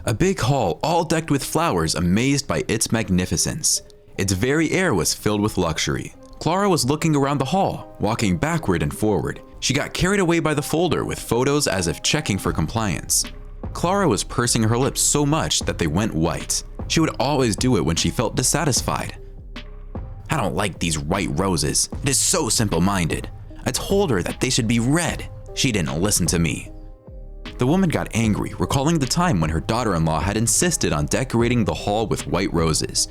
A big hall all decked with flowers, amazed by its magnificence. Its very air was filled with luxury. Clara was looking around the hall, walking backward and forward. She got carried away by the folder with photos as if checking for compliance. Clara was pursing her lips so much that they went white. She would always do it when she felt dissatisfied. I don't like these white roses. It is so simple-minded. I told her that they should be red. She didn't listen to me. The woman got angry, recalling the time when her daughter-in-law had insisted on decorating the hall with white roses,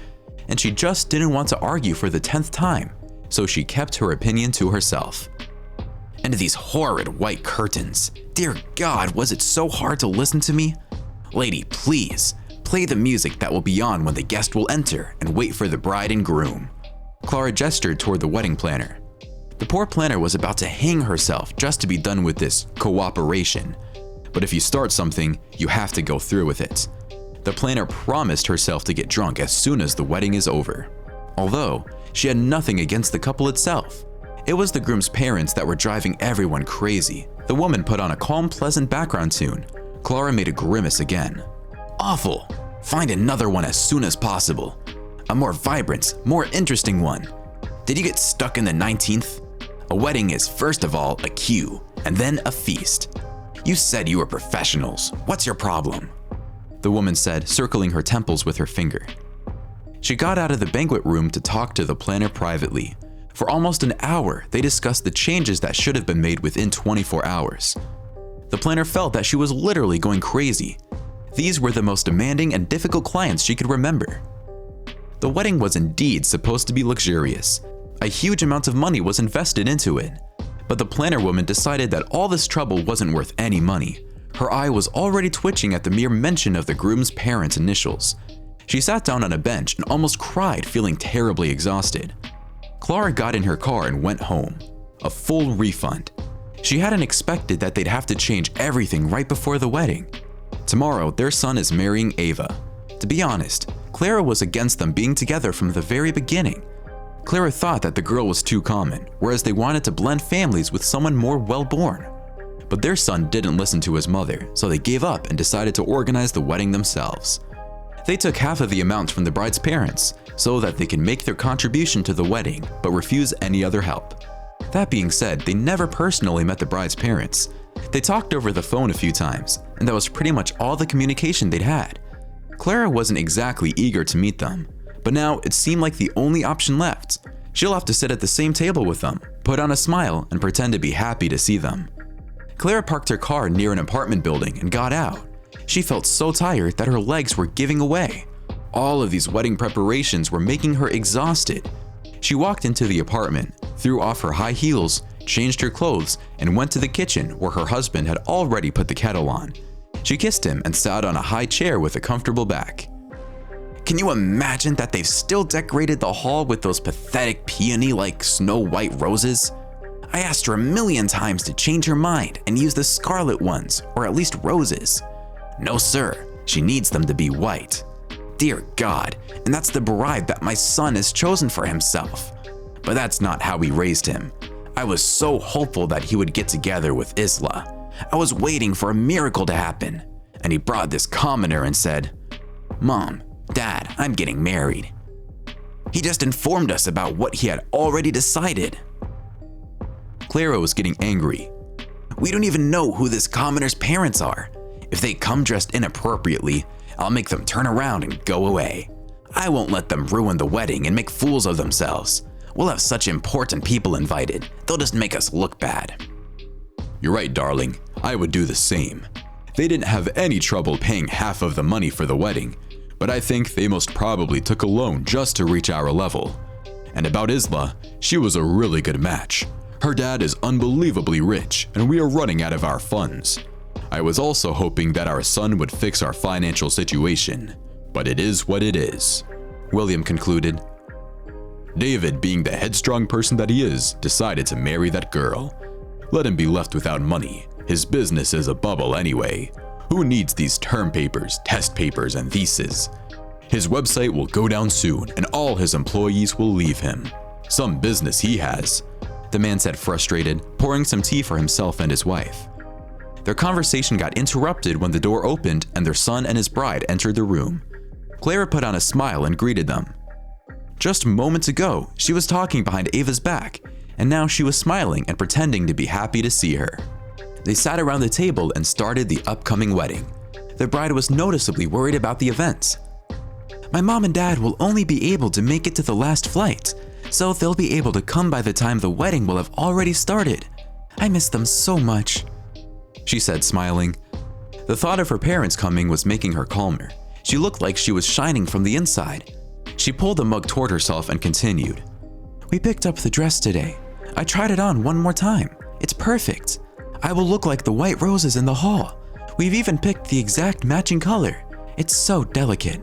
and she just didn't want to argue for the 10th time, so she kept her opinion to herself. And these horrid white curtains. Dear God, was it so hard to listen to me? Lady, please, play the music that will be on when the guest will enter and wait for the bride and groom. Clara gestured toward the wedding planner. The poor planner was about to hang herself just to be done with this cooperation. But if you start something, you have to go through with it. The planner promised herself to get drunk as soon as the wedding is over. Although, she had nothing against the couple itself. It was the groom's parents that were driving everyone crazy. The woman put on a calm, pleasant background tune. Clara made a grimace again. Awful! Find another one as soon as possible. A more vibrant, more interesting one. Did you get stuck in the 19th? A wedding is first of all a cue, and then a feast. You said you were professionals. What's your problem? The woman said, circling her temples with her finger. She got out of the banquet room to talk to the planner privately. For almost an hour, they discussed the changes that should have been made within 24 hours. The planner felt that she was literally going crazy. These were the most demanding and difficult clients she could remember. The wedding was indeed supposed to be luxurious. A huge amount of money was invested into it. But the planner woman decided that all this trouble wasn't worth any money. Her eye was already twitching at the mere mention of the groom's parents' initials. She sat down on a bench and almost cried, feeling terribly exhausted. Clara got in her car and went home. A full refund. She hadn't expected that they'd have to change everything right before the wedding. Tomorrow, their son is marrying Ava. To be honest, Clara was against them being together from the very beginning. Clara thought that the girl was too common, whereas they wanted to blend families with someone more well-born. But their son didn't listen to his mother, so they gave up and decided to organize the wedding themselves. They took half of the amount from the bride's parents, so that they could make their contribution to the wedding, but refuse any other help. That being said, they never personally met the bride's parents. They talked over the phone a few times, and that was pretty much all the communication they'd had. Clara wasn't exactly eager to meet them, but now it seemed like the only option left. She'll have to sit at the same table with them, put on a smile, and pretend to be happy to see them. Clara parked her car near an apartment building and got out. She felt so tired that her legs were giving away. All of these wedding preparations were making her exhausted. She walked into the apartment, threw off her high heels, changed her clothes, and went to the kitchen where her husband had already put the kettle on. She kissed him and sat on a high chair with a comfortable back. Can you imagine that they've still decorated the hall with those pathetic peony-like snow white roses? I asked her a million times to change her mind and use the scarlet ones, or at least roses. No sir, she needs them to be white. Dear God, and that's the bride that my son has chosen for himself. But that's not how we raised him. I was so hopeful that he would get together with Isla. I was waiting for a miracle to happen. And he brought this commoner and said, Mom, Dad, I'm getting married. He just informed us about what he had already decided. Clara was getting angry. We don't even know who this commoner's parents are. If they come dressed inappropriately, I'll make them turn around and go away. I won't let them ruin the wedding and make fools of themselves. We'll have such important people invited, they'll just make us look bad. You're right, darling. I would do the same. They didn't have any trouble paying half of the money for the wedding, but I think they most probably took a loan just to reach our level. And about Isla, she was a really good match. Her dad is unbelievably rich, and we are running out of our funds. I was also hoping that our son would fix our financial situation, but it is what it is, William concluded. David, being the headstrong person that he is, decided to marry that girl. Let him be left without money. His business is a bubble anyway. Who needs these term papers, test papers, and theses? His website will go down soon, and all his employees will leave him. Some business he has, the man said, frustrated, pouring some tea for himself and his wife. Their conversation got interrupted when the door opened and their son and his bride entered the room. Clara put on a smile and greeted them. Just moments ago, she was talking behind Ava's back, and now she was smiling and pretending to be happy to see her. They sat around the table and started the upcoming wedding. The bride was noticeably worried about the events. My mom and dad will only be able to make it to the last flight, so they'll be able to come by the time the wedding will have already started. I miss them so much, she said, smiling. The thought of her parents coming was making her calmer. She looked like she was shining from the inside. She pulled the mug toward herself and continued. We picked up the dress today. I tried it on one more time. It's perfect. I will look like the white roses in the hall. We've even picked the exact matching color. It's so delicate.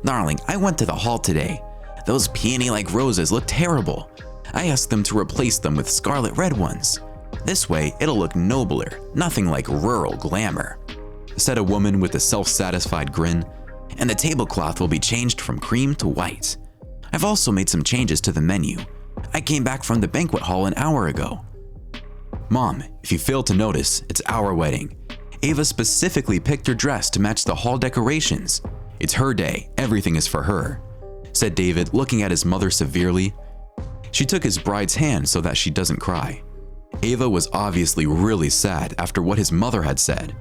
Darling, I went to the hall today. Those peony-like roses look terrible. I asked them to replace them with scarlet red ones. This way, it'll look nobler, nothing like rural glamour, said a woman with a self-satisfied grin. And the tablecloth will be changed from cream to white. I've also made some changes to the menu. I came back from the banquet hall an hour ago. Mom, if you failed to notice, it's our wedding. Ava specifically picked her dress to match the hall decorations. It's her day, everything is for her, said David, looking at his mother severely. She took his bride's hand so that she doesn't cry. Ava was obviously really sad after what his mother had said.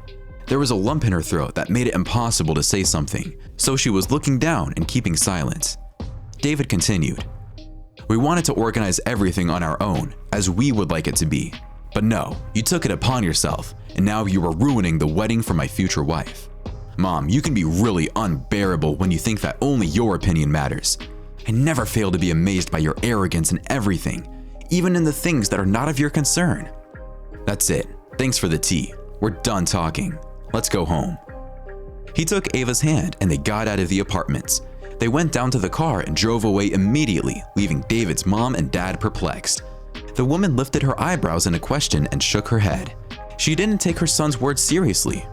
There was a lump in her throat that made it impossible to say something, so she was looking down and keeping silent. David continued. We wanted to organize everything on our own, as we would like it to be. But no, you took it upon yourself, and now you are ruining the wedding for my future wife. Mom, you can be really unbearable when you think that only your opinion matters. I never fail to be amazed by your arrogance in everything, even in the things that are not of your concern. That's it. Thanks for the tea. We're done talking. Let's go home. He took Ava's hand and they got out of the apartments. They went down to the car and drove away immediately, leaving David's mom and dad perplexed. The woman lifted her eyebrows in a question and shook her head. She didn't take her son's words seriously.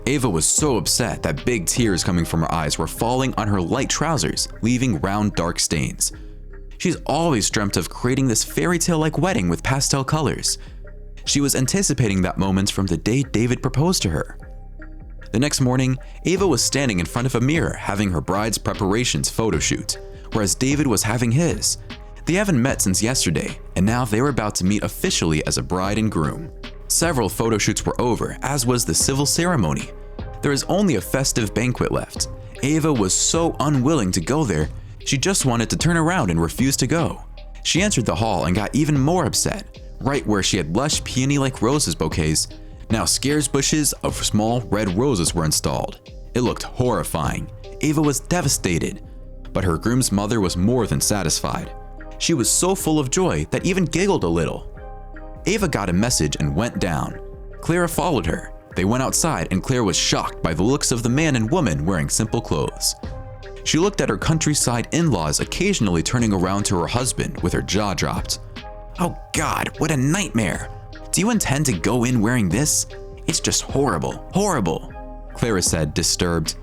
Ava was so upset that big tears coming from her eyes were falling on her light trousers, leaving round dark stains. She's always dreamt of creating this fairy tale-like wedding with pastel colors. She was anticipating that moment from the day David proposed to her. The next morning, Ava was standing in front of a mirror having her bride's preparations photo shoot, whereas David was having his. They haven't met since yesterday, and now they were about to meet officially as a bride and groom. Several photo shoots were over, as was the civil ceremony. There is only a festive banquet left. Ava was so unwilling to go there, she just wanted to turn around and refused to go. She entered the hall and got even more upset. Right where she had lush peony-like roses bouquets, now scarce bushes of small red roses were installed. It looked horrifying. Ava was devastated, but her groom's mother was more than satisfied. She was so full of joy that even giggled a little. Ava got a message and went down. Clara followed her. They went outside and Claire was shocked by the looks of the man and woman wearing simple clothes. She looked at her countryside in-laws occasionally turning around to her husband with her jaw dropped. Oh God, what a nightmare! Do you intend to go in wearing this? It's just horrible, horrible, Clara said, disturbed.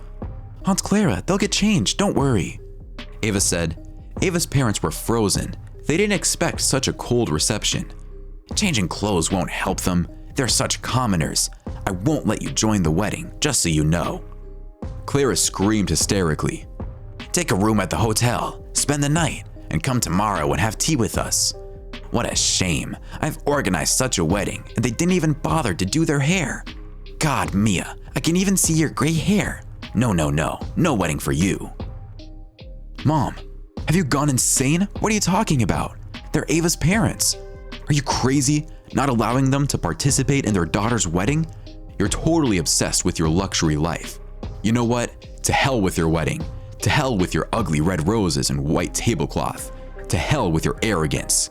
Aunt Clara, they'll get changed, don't worry, Ava said. Ava's parents were frozen. They didn't expect such a cold reception. Changing clothes won't help them. They're such commoners. I won't let you join the wedding, just so you know. Clara screamed hysterically. Take a room at the hotel, spend the night, and come tomorrow and have tea with us. What a shame. I've organized such a wedding, and they didn't even bother to do their hair. God, Mia, I can even see your gray hair. No wedding for you. Mom, have you gone insane? What are you talking about? They're Ava's parents. Are you crazy? Not allowing them to participate in their daughter's wedding? You're totally obsessed with your luxury life. You know what? To hell with your wedding. To hell with your ugly red roses and white tablecloth. To hell with your arrogance.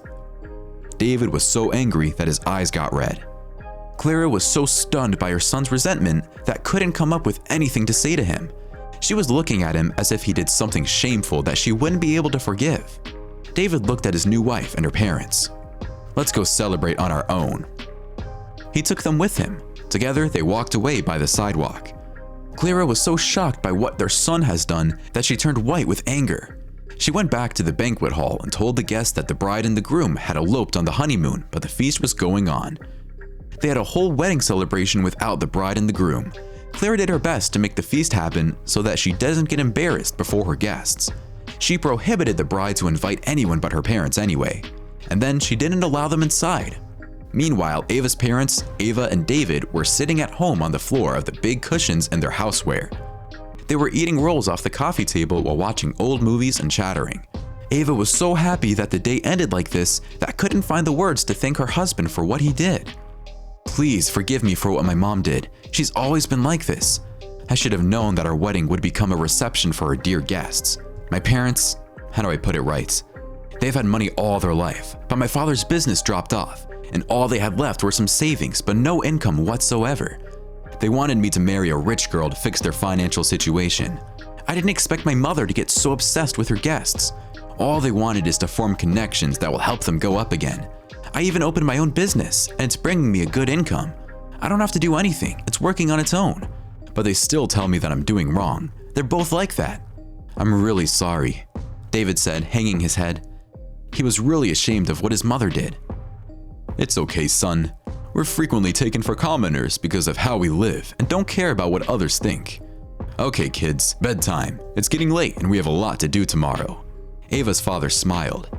David was so angry that his eyes got red. Clara was so stunned by her son's resentment that couldn't come up with anything to say to him. She was looking at him as if he did something shameful that she wouldn't be able to forgive. David looked at his new wife and her parents. Let's go celebrate on our own. He took them with him. Together, they walked away by the sidewalk. Clara was so shocked by what their son has done that she turned white with anger. She went back to the banquet hall and told the guests that the bride and the groom had eloped on the honeymoon, but the feast was going on. They had a whole wedding celebration without the bride and the groom. Clara did her best to make the feast happen so that she doesn't get embarrassed before her guests. She prohibited the bride to invite anyone but her parents anyway, and then she didn't allow them inside. Meanwhile, Ava's parents, Ava and David, were sitting at home on the floor of the big cushions in their houseware. They were eating rolls off the coffee table while watching old movies and chattering. Ava was so happy that the day ended like this that couldn't find the words to thank her husband for what he did. "Please forgive me for what my mom did. She's always been like this. I should have known that our wedding would become a reception for our dear guests. My parents, how do I put it right? They've had money all their life, but my father's business dropped off, and all they had left were some savings but no income whatsoever. They wanted me to marry a rich girl to fix their financial situation. I didn't expect my mother to get so obsessed with her guests. All they wanted is to form connections that will help them go up again. I even opened my own business, and it's bringing me a good income. I don't have to do anything, it's working on its own. But they still tell me that I'm doing wrong. They're both like that. I'm really sorry," David said, hanging his head. He was really ashamed of what his mother did. "It's okay, son. We're frequently taken for commoners because of how we live and don't care about what others think. Okay, kids, bedtime. It's getting late and we have a lot to do tomorrow." Ava's father smiled.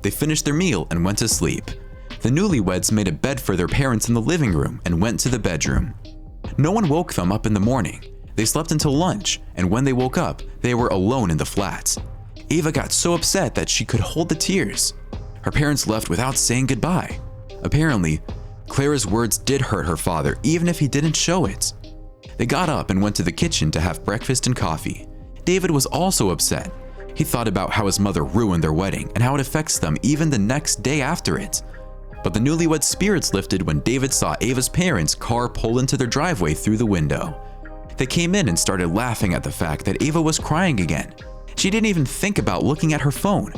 They finished their meal and went to sleep. The newlyweds made a bed for their parents in the living room and went to the bedroom. No one woke them up in the morning. They slept until lunch, and when they woke up, they were alone in the flat. Ava got so upset that she could hold the tears. Her parents left without saying goodbye. Apparently, Clara's words did hurt her father, even if he didn't show it. They got up and went to the kitchen to have breakfast and coffee. David was also upset. He thought about how his mother ruined their wedding and how it affects them even the next day after it. But the newlyweds' spirits lifted when David saw Ava's parents' car pull into their driveway through the window. They came in and started laughing at the fact that Ava was crying again. She didn't even think about looking at her phone.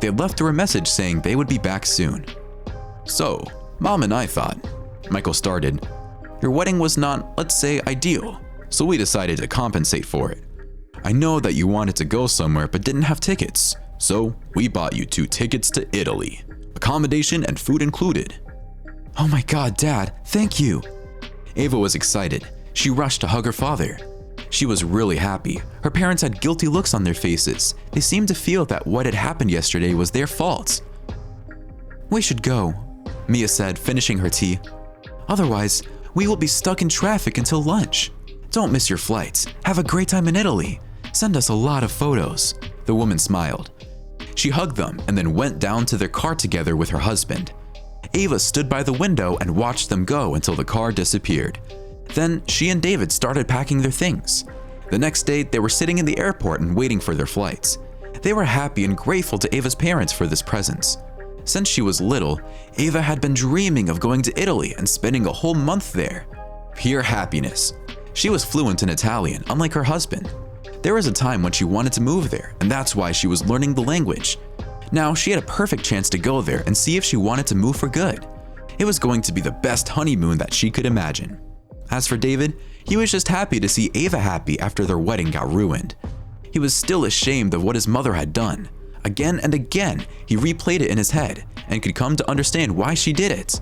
They left her a message saying they would be back soon. "So, Mom and I thought," Michael started, "your wedding was not, let's say, ideal, so we decided to compensate for it. I know that you wanted to go somewhere but didn't have tickets, so we bought you 2 tickets to Italy, accommodation and food included." "Oh my God, Dad, thank you." Ava was excited. She rushed to hug her father. She was really happy. Her parents had guilty looks on their faces. They seemed to feel that what had happened yesterday was their fault. "We should go," Mia said, finishing her tea. "Otherwise, we will be stuck in traffic until lunch. Don't miss your flights. Have a great time in Italy. Send us a lot of photos." The woman smiled. She hugged them and then went down to their car together with her husband. Ava stood by the window and watched them go until the car disappeared. Then she and David started packing their things. The next day, they were sitting in the airport and waiting for their flights. They were happy and grateful to Ava's parents for this presence. Since she was little, Ava had been dreaming of going to Italy and spending a whole month there. Pure happiness. She was fluent in Italian, unlike her husband. There was a time when she wanted to move there, and that's why she was learning the language. Now she had a perfect chance to go there and see if she wanted to move for good. It was going to be the best honeymoon that she could imagine. As for David, he was just happy to see Ava happy after their wedding got ruined. He was still ashamed of what his mother had done. Again and again, he replayed it in his head and could come to understand why she did it.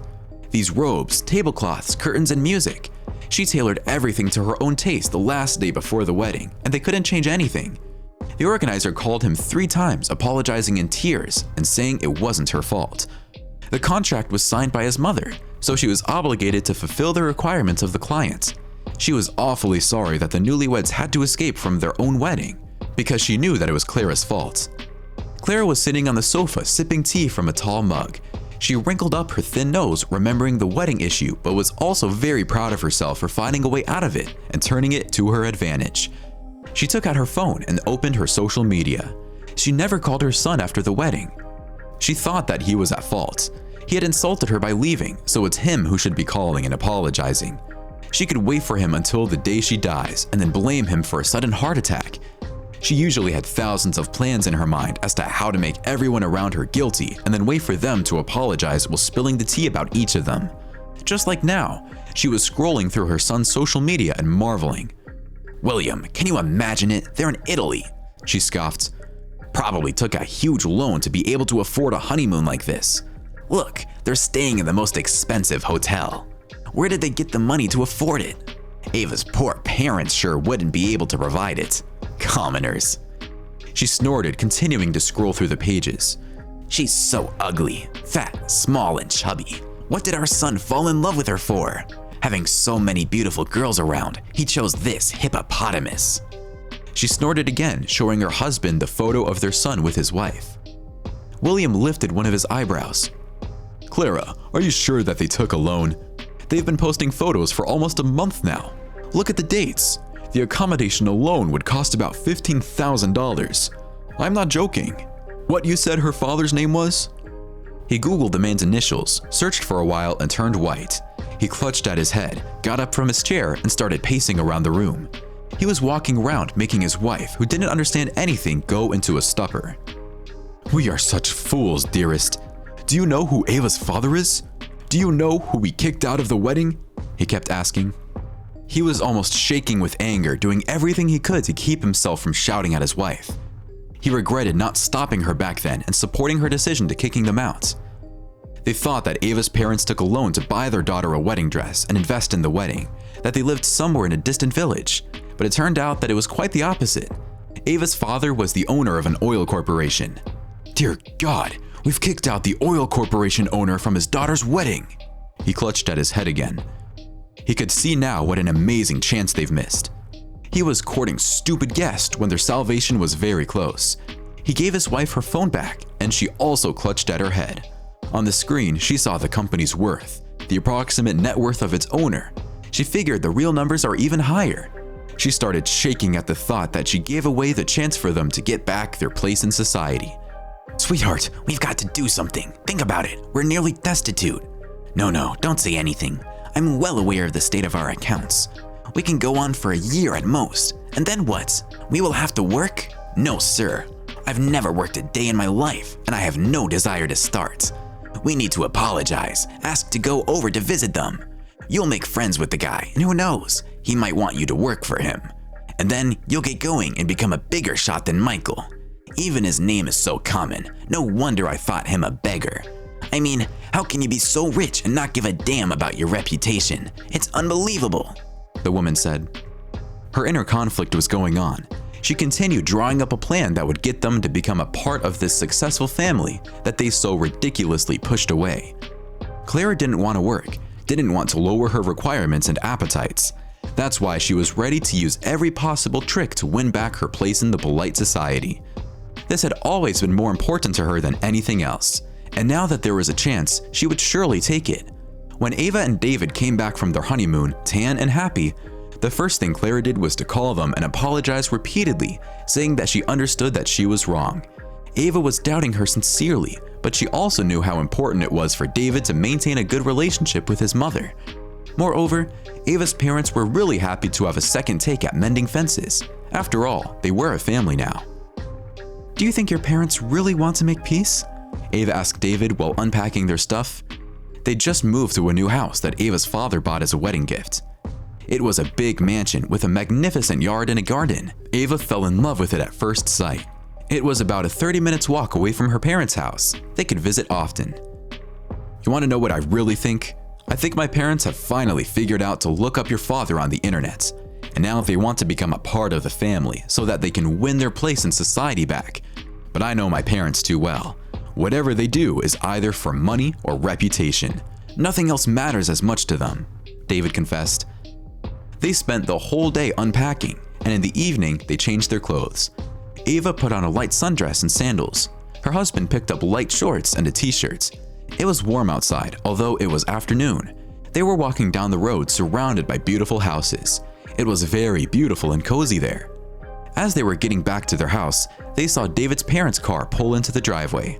These robes, tablecloths, curtains, and music. She tailored everything to her own taste the last day before the wedding, and they couldn't change anything. The organizer called him 3 times, apologizing in tears and saying it wasn't her fault. The contract was signed by his mother, so she was obligated to fulfill the requirements of the client. She was awfully sorry that the newlyweds had to escape from their own wedding, because she knew that it was Clara's fault. Clara was sitting on the sofa sipping tea from a tall mug. She wrinkled up her thin nose, remembering the wedding issue, but was also very proud of herself for finding a way out of it and turning it to her advantage. She took out her phone and opened her social media. She never called her son after the wedding. She thought that he was at fault. He had insulted her by leaving, so it's him who should be calling and apologizing. She could wait for him until the day she dies and then blame him for a sudden heart attack. She usually had thousands of plans in her mind as to how to make everyone around her guilty and then wait for them to apologize while spilling the tea about each of them. Just like now, she was scrolling through her son's social media and marveling. "William, can you imagine it? They're in Italy," she scoffed. "Probably took a huge loan to be able to afford a honeymoon like this. Look, they're staying in the most expensive hotel. Where did they get the money to afford it? Ava's poor parents sure wouldn't be able to provide it. Commoners. She snorted, continuing to scroll through the pages. She's so ugly, fat, small, and chubby. What did our son fall in love with her for? Having so many beautiful girls around, he chose this hippopotamus. She snorted again, showing her husband the photo of their son with his wife. William lifted one of his eyebrows. Clara, are you sure that they took a loan? They've been posting photos for almost a month now. Look at the dates. The accommodation alone would cost about $15,000. I'm not joking. What, you said her father's name was? He Googled the man's initials, searched for a while, and turned white. He clutched at his head, got up from his chair, and started pacing around the room. He was walking around, making his wife, who didn't understand anything, go into a stupor. We are such fools, dearest. Do you know who Ava's father is? Do you know who we kicked out of the wedding? He kept asking. He was almost shaking with anger, doing everything he could to keep himself from shouting at his wife. He regretted not stopping her back then and supporting her decision to kicking them out. They thought that Ava's parents took a loan to buy their daughter a wedding dress and invest in the wedding, that they lived somewhere in a distant village, but it turned out that it was quite the opposite. Ava's father was the owner of an oil corporation. Dear God, we've kicked out the oil corporation owner from his daughter's wedding. He clutched at his head again. He could see now what an amazing chance they've missed. He was courting stupid guests when their salvation was very close. He gave his wife her phone back, and she also clutched at her head. On the screen, she saw the company's worth, the approximate net worth of its owner. She figured the real numbers are even higher. She started shaking at the thought that she gave away the chance for them to get back their place in society. Sweetheart, we've got to do something. Think about it. We're nearly destitute. No, don't say anything. I'm well aware of the state of our accounts. We can go on for a year at most. And then what? We will have to work? No, sir. I've never worked a day in my life, and I have no desire to start. We need to apologize, ask to go over to visit them. You'll make friends with the guy, and who knows, he might want you to work for him. And then you'll get going and become a bigger shot than Michael. Even his name is so common, no wonder I thought him a beggar. I mean, how can you be so rich and not give a damn about your reputation? It's unbelievable, the woman said. Her inner conflict was going on. She continued drawing up a plan that would get them to become a part of this successful family that they so ridiculously pushed away. Clara didn't want to work, didn't want to lower her requirements and appetites. That's why she was ready to use every possible trick to win back her place in the polite society. This had always been more important to her than anything else, and now that there was a chance, she would surely take it. When Ava and David came back from their honeymoon, tan and happy, the first thing Clara did was to call them and apologize repeatedly, saying that she understood that she was wrong. Ava was doubting her sincerely, but she also knew how important it was for David to maintain a good relationship with his mother. Moreover, Ava's parents were really happy to have a second take at mending fences. After all, they were a family now. Do you think your parents really want to make peace? Ava asked David while unpacking their stuff. They'd just moved to a new house that Ava's father bought as a wedding gift. It was a big mansion with a magnificent yard and a garden. Ava fell in love with it at first sight. It was about a 30-minute walk away from her parents' house. They could visit often. You want to know what I really think? I think my parents have finally figured out to look up your father on the internet. And now they want to become a part of the family so that they can win their place in society back. But I know my parents too well. Whatever they do is either for money or reputation. Nothing else matters as much to them, David confessed. They spent the whole day unpacking, and in the evening, they changed their clothes. Ava put on a light sundress and sandals. Her husband picked up light shorts and a t-shirt. It was warm outside, although it was afternoon. They were walking down the road surrounded by beautiful houses. It was very beautiful and cozy there. As they were getting back to their house, they saw David's parents' car pull into the driveway.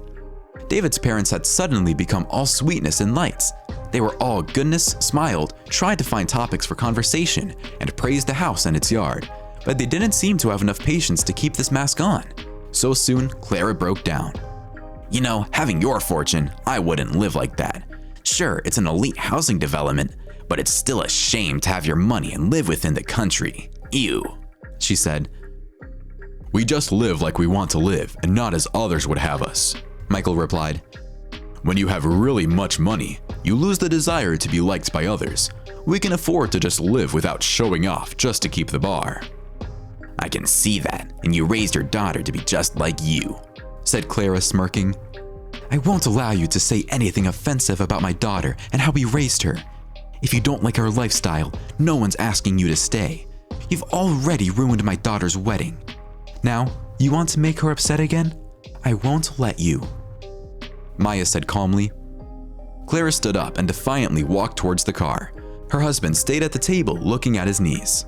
David's parents had suddenly become all sweetness and lights. They were all goodness, smiled, tried to find topics for conversation, and praised the house and its yard, but they didn't seem to have enough patience to keep this mask on. So soon, Clara broke down. You know, having your fortune, I wouldn't live like that. Sure, it's an elite housing development, but it's still a shame to have your money and live within the country. Ew, she said. We just live like we want to live, and not as others would have us, Michael replied. When you have really much money, you lose the desire to be liked by others. We can afford to just live without showing off just to keep the bar." "I can see that, and you raised your daughter to be just like you," said Clara, smirking. "I won't allow you to say anything offensive about my daughter and how we raised her. If you don't like our lifestyle, no one's asking you to stay. You've already ruined my daughter's wedding. Now, you want to make her upset again? I won't let you," Maya said calmly. Clara stood up and defiantly walked towards the car. Her husband stayed at the table looking at his niece.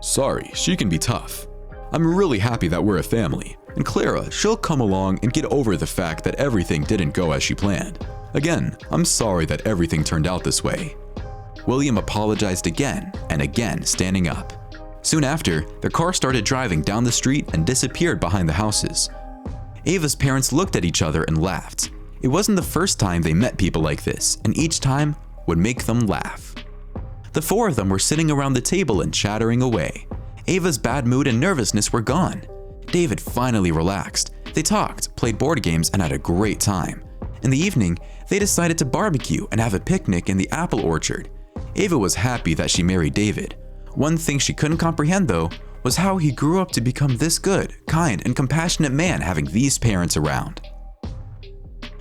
"Sorry, she can be tough. I'm really happy that we're a family, and Clara, she'll come along and get over the fact that everything didn't go as she planned. Again, I'm sorry that everything turned out this way." William apologized again and again, standing up. Soon after, their car started driving down the street and disappeared behind the houses. Ava's parents looked at each other and laughed. It wasn't the first time they met people like this, and each time would make them laugh. The four of them were sitting around the table and chattering away. Ava's bad mood and nervousness were gone. David finally relaxed. They talked, played board games, and had a great time. In the evening, they decided to barbecue and have a picnic in the apple orchard. Ava was happy that she married David. One thing she couldn't comprehend, though, was how he grew up to become this good, kind, and compassionate man having these parents around.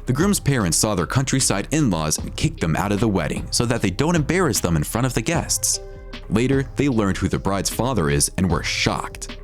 The groom's parents saw their countryside in-laws and kicked them out of the wedding so that they don't embarrass them in front of the guests. Later, they learned who the bride's father is and were shocked.